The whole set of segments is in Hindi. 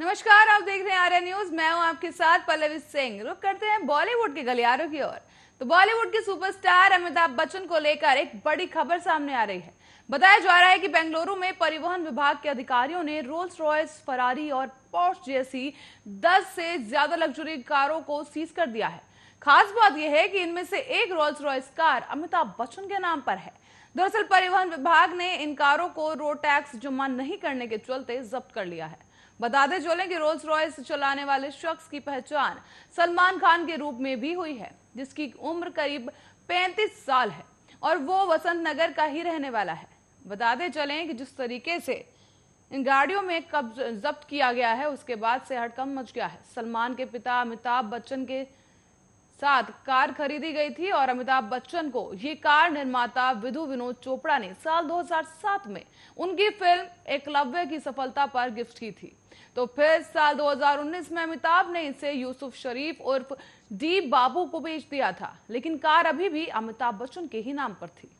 नमस्कार, आप देख रहे हैं आर्या न्यूज। मैं हूं आपके साथ पल्लवी सिंह। रुक करते हैं बॉलीवुड के गलियारों की ओर। तो बॉलीवुड के सुपरस्टार अमिताभ बच्चन को लेकर एक बड़ी खबर सामने आ रही है। बताया जा रहा है कि बेंगलुरु में परिवहन विभाग के अधिकारियों ने रोल्स रॉयस, फरारी और पोर्श जैसी 10 से ज्यादा लग्जरी कारों को सीज कर दिया है। खास बात यह है कि इनमें से एक Rolls Royce car Amitabh Bachchan के नाम पर है। दरअसल परिवहन विभाग ने इन कारों को रोड टैक्स जमा नहीं करने के चलते जब्त कर लिया है। बताते चलें कि रोल्स रॉयस चलाने वाले शख्स की पहचान सलमान खान के रूप में भी हुई है, जिसकी उम्र करीब 35 साल है और वो वसंत नगर का ही रहने वाला है। बताते चलें कि जिस तरीके से इन गाड़ियों में कब्ज जब्त किया गया है, उसके बाद से हड़कंप मच गया है। सलमान के पिता अमिताभ बच्चन के साथ कार खरीदी गई थी और अमिताभ बच्चन को ये कार निर्माता विधु विनोद चोपड़ा ने साल 2007 में उनकी फिल्म एकलव्य की सफलता पर गिफ्ट की थी। तो फिर साल 2019 में अमिताभ ने इसे यूसुफ शरीफ उर्फ डी बाबू को बेच दिया था, लेकिन कार अभी भी अमिताभ बच्चन के ही नाम पर थी।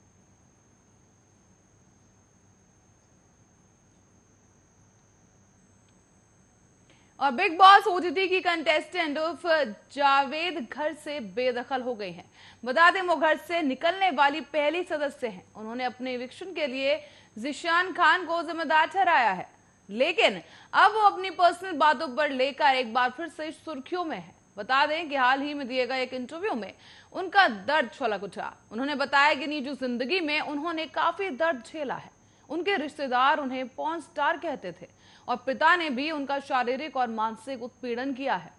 और बिग बॉस ओटीटी की कंटेस्टेंट उर्फ जावेद घर से बेदखल हो गई हैं। बता दें वो घर से निकलने वाली पहली सदस्य हैं। उन्होंने अपने इविक्शन के लिए जिशान खान को जिम्मेदार ठहराया है, लेकिन अब वो अपनी पर्सनल बातों पर लेकर एक बार फिर से सुर्खियों में है। बता दें कि हाल ही में दिए गए एक इंटरव्यू में उनका दर्द छलक उठा। उन्होंने बताया कि निजी जिंदगी में उन्होंने काफी दर्द झेला है। उनके रिश्तेदार उन्हें पॉर्न स्टार कहते थे और पिता ने भी उनका शारीरिक और मानसिक उत्पीड़न किया है।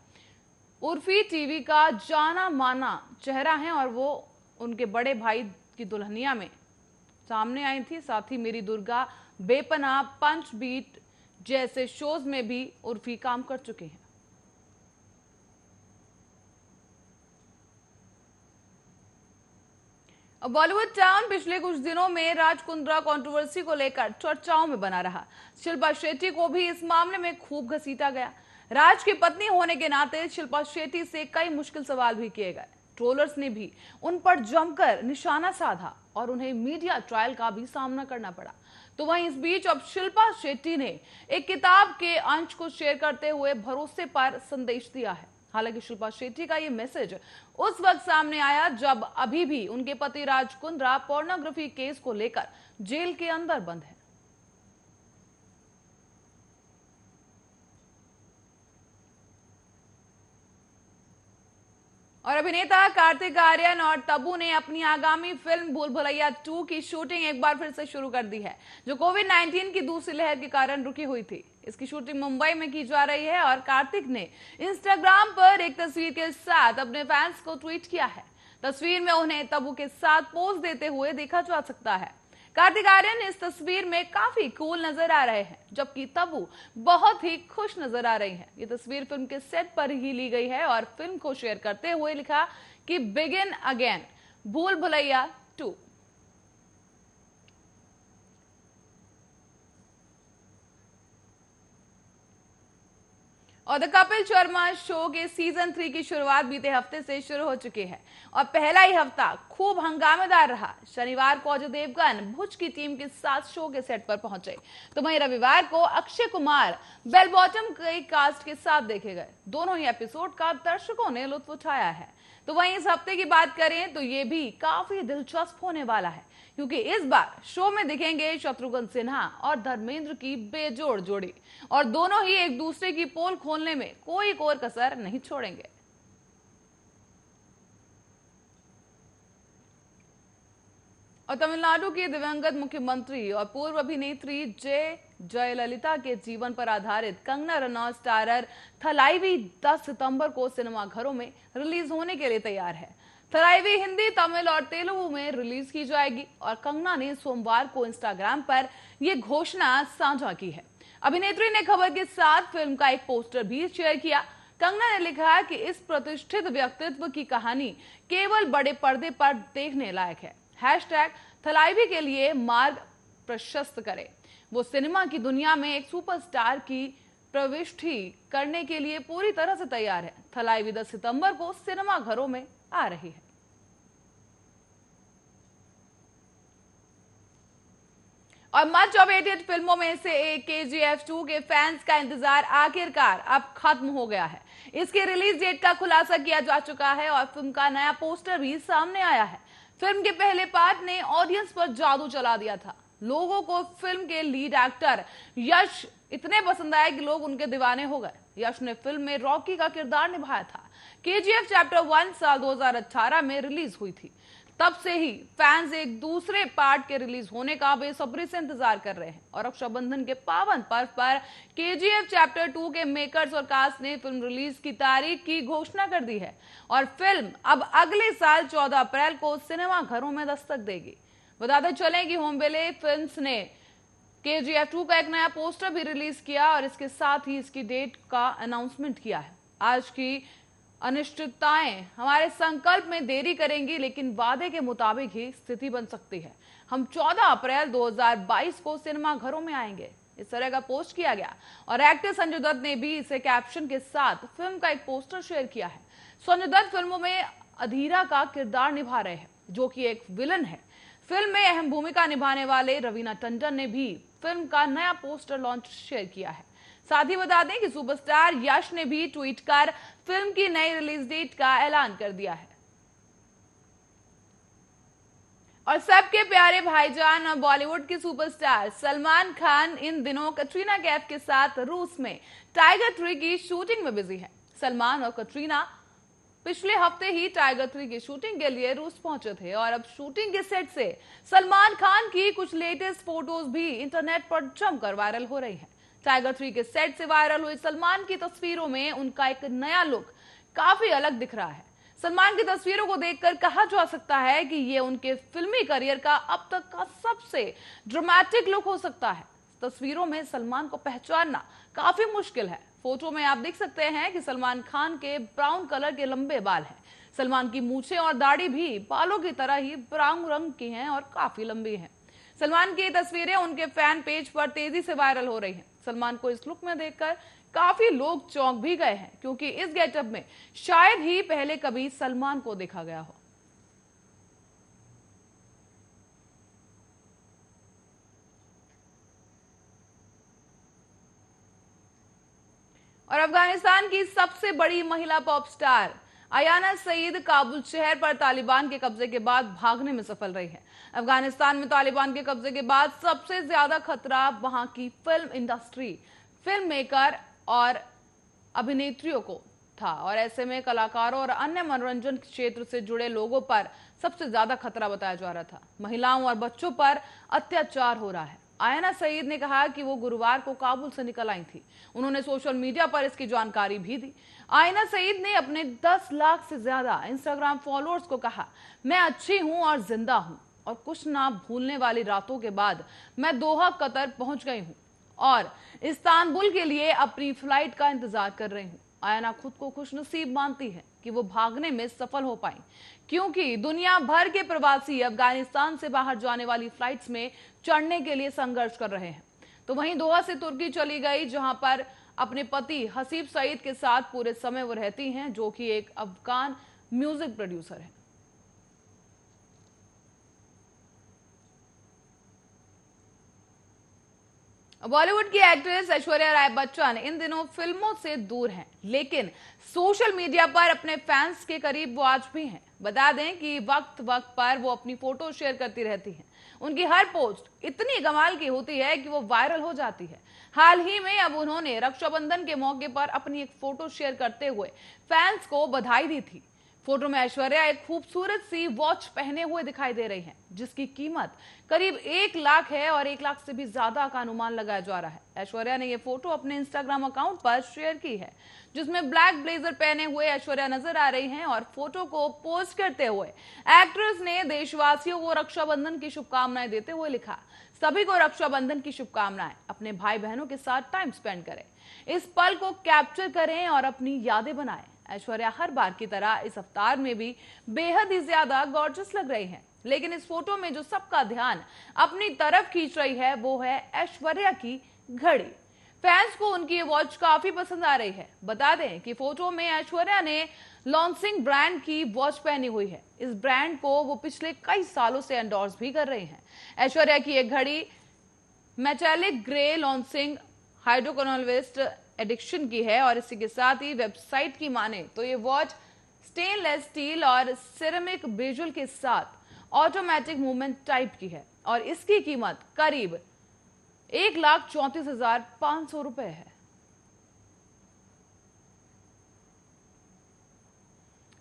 उर्फी टीवी का जाना माना चेहरा है और वो उनके बड़े भाई की दुल्हनिया में सामने आई थी। साथ ही मेरी दुर्गा, बेपनाह, पंच बीट जैसे शोज में भी उर्फी काम कर चुके हैं। बॉलीवुड टाउन पिछले कुछ दिनों में राज कुंद्रा कंट्रोवर्सी को लेकर चर्चाओं में बना रहा। शिल्पा शेट्टी को भी इस मामले में खूब घसीटा गया। राज की पत्नी होने के नाते शिल्पा शेट्टी से कई मुश्किल सवाल भी किए गए। ट्रोलर्स ने भी उन पर जमकर निशाना साधा और उन्हें मीडिया ट्रायल का भी सामना करना पड़ा। तो वहीं इस बीच अब शिल्पा शेट्टी ने एक किताब के अंश को शेयर करते हुए भरोसे पर संदेश दिया है। हालांकि शिल्पा शेट्टी का ये मैसेज उस वक्त सामने आया जब अभी भी उनके पति राज कुंद्रा पोर्नोग्राफी केस को लेकर जेल के अंदर बंद है। और अभिनेता कार्तिक आर्यन और तब्बू ने अपनी आगामी फिल्म भूल भुलैया 2 की शूटिंग एक बार फिर से शुरू कर दी है, जो कोविड-19 की दूसरी लहर के कारण रुकी हुई थी। इसकी शूटिंग मुंबई में की जा रही है और कार्तिक ने इंस्टाग्राम पर एक तस्वीर के साथ अपने फैंस को ट्वीट किया है। तस्वीर में उन्हें तब्बू के साथ पोज देते हुए देखा जा सकता है। कार्तिक आर्यन इस तस्वीर में काफी कूल नजर आ रहे हैं, जबकि तब्बू बहुत ही खुश नजर आ रही हैं। ये तस्वीर फिल्म के सेट पर ही ली गई है और फिल्म को शेयर करते हुए लिखा कि बिगिन अगेन, भूल भुलैया 2। और द कपिल शर्मा शो के सीजन 3 की शुरुआत बीते हफ्ते से शुरू हो चुकी है और पहला ही हफ्ता खूब हंगामेदार रहा। शनिवार को अजय देवगन भुज की टीम के साथ शो के सेट पर पहुंचे, तो वहीं रविवार को अक्षय कुमार बेल बॉटम के कास्ट के साथ देखे गए। दोनों ही एपिसोड का दर्शकों ने लुत्फ उठाया है। तो वहीं इस हफ्ते की बात करें तो ये भी काफी दिलचस्प होने वाला है, क्योंकि इस बार शो में दिखेंगे शत्रुघ्न सिन्हा और धर्मेंद्र की बेजोड़ जोड़ी और दोनों ही एक दूसरे की पोल खोलने में कोई कोर कसर नहीं छोड़ेंगे। और तमिलनाडु की दिवंगत मुख्यमंत्री और पूर्व अभिनेत्री जयललिता के जीवन पर आधारित कंगना रनौत स्टारर थलाइवी 10 सितंबर को सिनेमाघरों में रिलीज होने के लिए तैयार है। थलाइवी हिंदी, तमिल और तेलुगु में रिलीज की जाएगी और कंगना ने सोमवार को इंस्टाग्राम पर यह घोषणा साझा की है। अभिनेत्री ने खबर के साथ फिल्म का एक पोस्टर भी शेयर किया। कंगना ने लिखा कि इस प्रतिष्ठित व्यक्तित्व की कहानी केवल बड़े पर्दे पर देखने लायक है। हैशटैग थलाइवी के लिए मार्ग प्रशस्त करे। वो सिनेमा की दुनिया में एक सुपरस्टार की प्रविष्टि करने के लिए पूरी तरह से तैयार है। थलाइवी 10 सितंबर को सिनेमाघरों में आ रही है। और मच अवेटेड फिल्मों में से एक KGF 2 के फैंस का इंतजार आखिरकार अब खत्म हो गया है। इसके रिलीज डेट का खुलासा किया जा चुका है और फिल्म का नया पोस्टर भी सामने आया है। फिल्म के पहले पार्ट ने ऑडियंस पर जादू चला दिया था। लोगों को फिल्म के लीड एक्टर यश इतने पसंद आए कि लोग उनके दीवाने हो गए। यश ने फिल्म में रॉकी का किरदार निभाया था। KGF चैप्टर 1 साल 2018 में रिलीज हुई थी। तब से ही फैंस एक दूसरे पार्ट के रिलीज होने का बेसब्री से इंतजार कर रहे हैं और रक्षाबंधन के पावन पर्व पर KGF चैप्टर 2 के मेकर्स और कास्ट ने फिल्म रिलीज की तारीख की घोषणा कर दी है और फिल्म अब अगले साल 14 अप्रैल को सिनेमा घरों में दस्तक देगी। बताते चलें कि होमबेले फिल्म्स ने KGF 2 का एक नया पोस्टर भी रिलीज किया और इसके साथ ही इसकी डेट का अनाउंसमेंट किया है। आज की अनिश्चितताएं हमारे संकल्प में देरी करेंगी, लेकिन वादे के मुताबिक ही स्थिति बन सकती है। हम 14 अप्रैल 2022 को सिनेमा घरों में आएंगे, इस तरह का पोस्ट किया गया और एक्टर संजय दत्त ने भी इसे कैप्शन के साथ फिल्म का एक पोस्टर शेयर किया है। संजय दत्त फिल्मों में अधीरा का किरदार निभा रहे हैं, जो कि एक विलन है। फिल्म में अहम भूमिका निभाने वाले रवीना टंडन ने भी फिल्म का नया पोस्टर लॉन्च शेयर किया है। साथ ही बता दें कि सुपरस्टार यश ने भी ट्वीट कर फिल्म की नई रिलीज डेट का ऐलान कर दिया है। और सबके प्यारे भाईजान और बॉलीवुड के सुपरस्टार सलमान खान इन दिनों कटरीना कैफ के साथ रूस में टाइगर 3 की शूटिंग में बिजी है। सलमान और कटरीना पिछले हफ्ते ही टाइगर 3 की शूटिंग के लिए रूस पहुंचे थे और अब शूटिंग के सेट से सलमान खान की कुछ लेटेस्ट फोटोज भी इंटरनेट पर जमकर वायरल हो रही हैं। टाइगर 3 के सेट से वायरल हुई सलमान की तस्वीरों में उनका एक नया लुक काफी अलग दिख रहा है। सलमान की तस्वीरों को देखकर कहा जा सकता है कि ये उनके फिल्मी करियर का अब तक का सबसे ड्रामेटिक लुक हो सकता है। तस्वीरों में सलमान को पहचानना काफी मुश्किल है। फोटो में आप देख सकते हैं कि सलमान खान के ब्राउन कलर के लंबे बाल हैं। सलमान की मूछें और दाढ़ी भी बालों की तरह ही ब्राउन रंग की हैं और काफी लंबी हैं। सलमान की तस्वीरें उनके फैन पेज पर तेजी से वायरल हो रही हैं। सलमान को इस लुक में देखकर काफी लोग चौंक भी गए हैं, क्योंकि इस गेटअप में शायद ही पहले कभी सलमान को देखा गया हो। और अफगानिस्तान की सबसे बड़ी महिला पॉप स्टार आयाना सईद काबुल शहर पर तालिबान के कब्जे के बाद भागने में सफल रही है। अफगानिस्तान में तालिबान के कब्जे के बाद सबसे ज्यादा खतरा वहां की फिल्म इंडस्ट्री, फिल्म मेकर और अभिनेत्रियों को था और ऐसे में कलाकारों और अन्य मनोरंजन क्षेत्र से जुड़े लोगों पर सबसे ज्यादा खतरा बताया जा रहा था। महिलाओं और बच्चों पर अत्याचार हो रहा है। आयाना सईद ने कहा कि वो गुरुवार को काबुल से निकल आई थी। उन्होंने सोशल मीडिया पर इसकी जानकारी भी दी। आयना सईद ने अपने 10 लाख से ज्यादा इंस्टाग्राम फॉलोअर्स को कहा, मैं अच्छी हूं और जिंदा हूं और कुछ ना भूलने वाली रातों के बाद मैं दोहा कतर पहुंच गई हूं और इस्तांबुल के लिए अपनी फ्लाइट का इंतजार कर रही हूं। आयना खुद को खुशनसीब मानती है कि वो भागने में सफल हो पाई, क्योंकि दुनिया भर के प्रवासी अफगानिस्तान से बाहर जाने वाली फ्लाइट्स में चढ़ने के लिए संघर्ष कर रहे हैं। तो वहीं दोहा से तुर्की चली गई, जहां पर अपने पति हसीब सईद के साथ पूरे समय वो रहती हैं, जो कि एक अफगान म्यूजिक प्रोड्यूसर है। बॉलीवुड की एक्ट्रेस ऐश्वर्या राय बच्चन इन दिनों फिल्मों से दूर हैं, लेकिन सोशल मीडिया पर अपने फैंस के करीब वो आज भी हैं। बता दें कि वक्त वक्त पर वो अपनी फोटो शेयर करती रहती हैं। उनकी हर पोस्ट इतनी कमाल की होती है कि वो वायरल हो जाती है। हाल ही में अब उन्होंने रक्षाबंधन के मौके पर अपनी एक फोटो शेयर करते हुए फैंस को बधाई दी थी। फोटो में ऐश्वर्या एक खूबसूरत सी वॉच पहने हुए दिखाई दे रही हैं, जिसकी कीमत करीब 1 लाख है और 1 लाख से भी ज्यादा का अनुमान लगाया जा रहा है। ऐश्वर्या ने यह फोटो अपने इंस्टाग्राम अकाउंट पर शेयर की है, जिसमें ब्लैक ब्लेजर पहने हुए ऐश्वर्या नजर आ रही हैं और फोटो को पोस्ट करते हुए एक्ट्रेस ने देशवासियों को रक्षाबंधन की शुभकामनाएं देते हुए लिखा, सभी को रक्षाबंधन की शुभकामनाएं। अपने भाई बहनों के साथ टाइम स्पेंड करें, इस पल को कैप्चर करें और अपनी यादें बनाएं। ऐश्वर्या हर बार की तरह इस अवतार में भी बेहद ही ज्यादा गॉर्जियस लग रही हैं, लेकिन इस फोटो में जो सबका ध्यान अपनी तरफ खींच रही है वो है ऐश्वर्या की घड़ी। फैंस को उनकी ये वॉच काफी पसंद आ रही है। बता दें कि फोटो में ऐश्वर्या ने लॉन्सिंग ब्रांड की वॉच पहनी हुई है। इस ब्रांड को वो पिछले कई सालों से एंडोर्स भी कर रही हैं। ऐश्वर्या की एक घड़ी मेटालिक ग्रे लॉन्सिंग हाइड्रोकोनोवेस्ट एडिक्शन की है और इसी के साथ ही वेबसाइट की माने तो ये वॉच स्टेनलेस स्टील और सिरेमिक बेजुल के साथ ऑटोमेटिक मूवमेंट टाइप की है और इसकी कीमत करीब 1,34,500 रुपए है।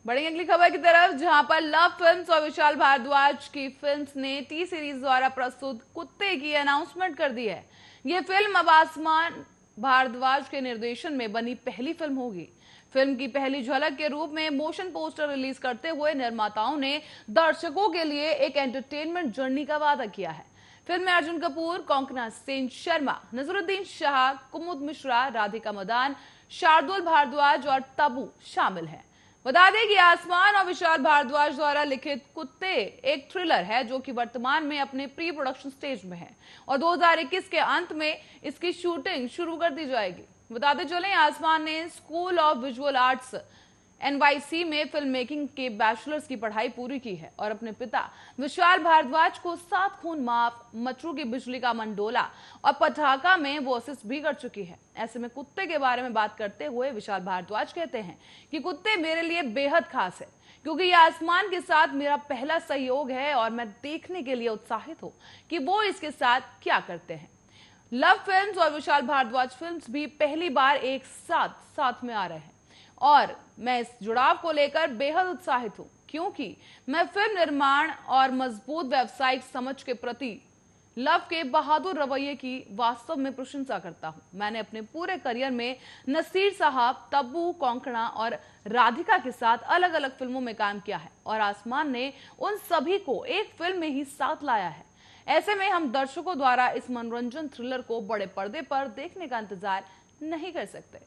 बढ़ेंगे अगली खबर की तरफ, जहां पर लव फिल्म्स और विशाल भारद्वाज की फिल्म्स ने टी सीरीज द्वारा प्रस्तुत कुत्ते की अनाउंसमेंट कर दी है। यह फिल्म अब आसमान भारद्वाज के निर्देशन में बनी पहली फिल्म होगी। फिल्म की पहली झलक के रूप में मोशन पोस्टर रिलीज करते हुए निर्माताओं ने दर्शकों के लिए एक एंटरटेनमेंट जर्नी का वादा किया है। फिल्म में अर्जुन कपूर, कोंकणा सेन शर्मा, नजरुद्दीन शाह, कुमुद मिश्रा, राधिका मदान, शार्दुल भारद्वाज और तब्बू शामिल हैं। बता दें कि आसमान और विशाल भारद्वाज द्वारा लिखित कुत्ते एक थ्रिलर है जो कि वर्तमान में अपने प्री प्रोडक्शन स्टेज में है और 2021 के अंत में इसकी शूटिंग शुरू कर दी जाएगी। बताते चलें, आसमान ने school of visual arts NYC में फिल्म मेकिंग के बैचलर्स की पढ़ाई पूरी की है और अपने पिता विशाल भारद्वाज को 7 खून माफ, मटरू की बिजली का मंडोला और पटाखा में वो असिस्ट भी कर चुकी है। ऐसे में कुत्ते के बारे में बात करते हुए विशाल भारद्वाज कहते हैं कि कुत्ते मेरे लिए बेहद खास है क्योंकि ये आसमान के साथ मेरा पहला सहयोग है और मैं देखने के लिए उत्साहित हूँ कि वो इसके साथ क्या करते हैं। लव फिल्म्स और विशाल भारद्वाज फिल्म्स भी पहली बार एक साथ में आ रहे हैं और मैं इस जुड़ाव को लेकर बेहद उत्साहित हूं क्योंकि मैं फिल्म निर्माण और मजबूत व्यावसायिक समझ के प्रति लव के बहादुर रवैये की वास्तव में प्रशंसा करता हूं। मैंने अपने पूरे करियर में नसीर साहब, तब्बू, कोंकणा और राधिका के साथ अलग अलग फिल्मों में काम किया है और आसमान ने उन सभी को एक फिल्म में ही साथ लाया है। ऐसे में हम दर्शकों द्वारा इस मनोरंजन थ्रिलर को बड़े पर्दे पर देखने का इंतजार नहीं कर सकते।